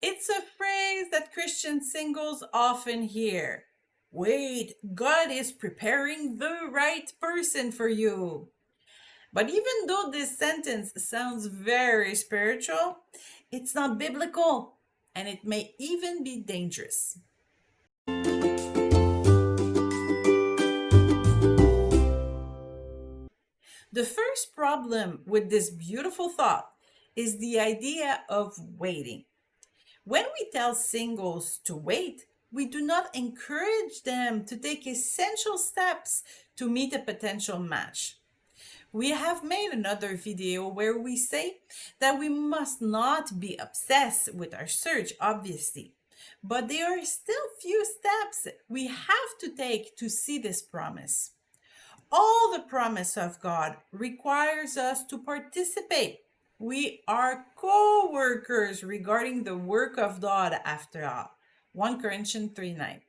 It's a phrase that Christian singles often hear. Wait, God is preparing the right person for you. But even though this sentence sounds very spiritual, it's not biblical and it may even be dangerous. The first problem with this beautiful thought is the idea of waiting. When we tell singles to wait, we do not encourage them to take essential steps to meet a potential match. We have made another video where we say that we must not be obsessed with our search, obviously, but there are still few steps we have to take to see this promise. All the promise of God requires us to participate. We are co-workers regarding the work of God after all. 1 Corinthians 3:9.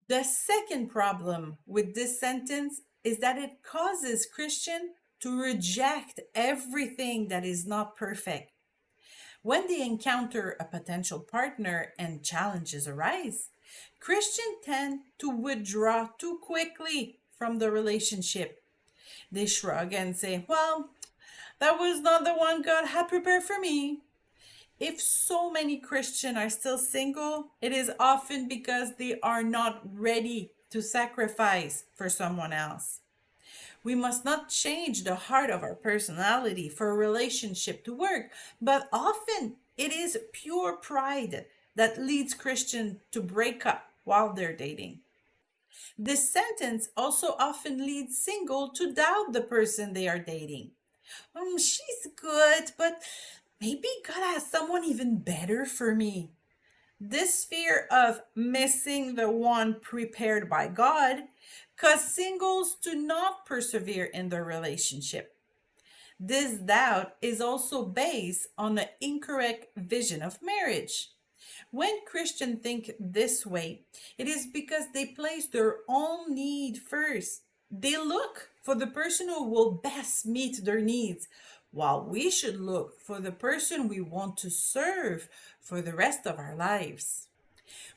The second problem with this sentence is that it causes Christians to reject everything that is not perfect. When they encounter a potential partner and challenges arise, Christians tend to withdraw too quickly from the relationship. They shrug and say, well, that was not the one God had prepared for me. If so many Christians are still single, it is often because they are not ready to sacrifice for someone else. We must not change the heart of our personality for a relationship to work, but often it is pure pride that leads Christians to break up while they're dating. This sentence also often leads single to doubt the person they are dating. She's good, but maybe God has someone even better for me. This fear of missing the one prepared by God causes singles to not persevere in their relationship. This doubt is also based on an incorrect vision of marriage. When Christians think this way, it is because they place their own need first. They look for the person who will best meet their needs, while we should look for the person we want to serve for the rest of our lives.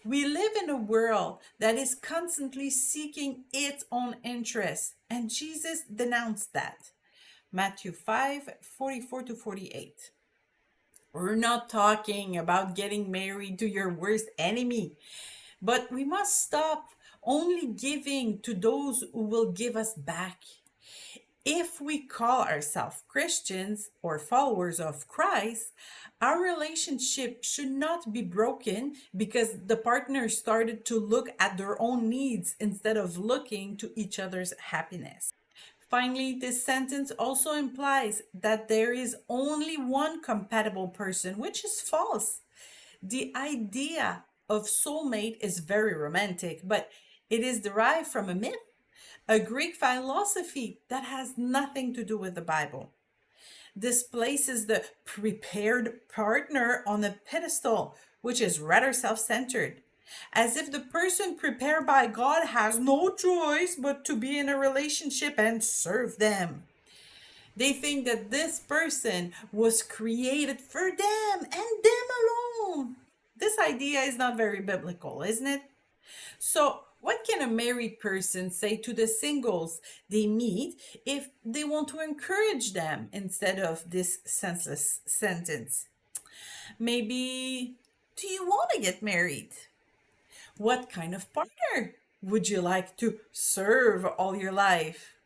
We live in a world that is constantly seeking its own interests, and Jesus denounced that. Matthew 5:44 to 48. We're not talking about getting married to your worst enemy, but we must stop only giving to those who will give us back. If we call ourselves Christians or followers of Christ, our relationship should not be broken because the partner started to look at their own needs instead of looking to each other's happiness. Finally, this sentence also implies that there is only one compatible person, which is false. The idea of soulmate is very romantic, but it is derived from a myth, a Greek philosophy that has nothing to do with the Bible. This places the prepared partner on a pedestal, which is rather self centered, as if the person prepared by God has no choice but to be in a relationship and serve them. They think that this person was created for them and them alone. This idea is not very biblical, isn't it? So, what can a married person say to the singles they meet if they want to encourage them instead of this senseless sentence? Maybe, do you want to get married? What kind of partner would you like to serve all your life?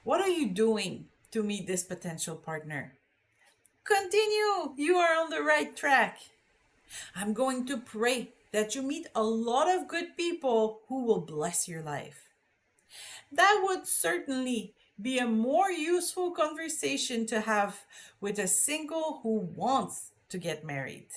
What are you doing to meet this potential partner? Continue, you are on the right track. I'm going to pray that you meet a lot of good people who will bless your life. That would certainly be a more useful conversation to have with a single who wants to get married.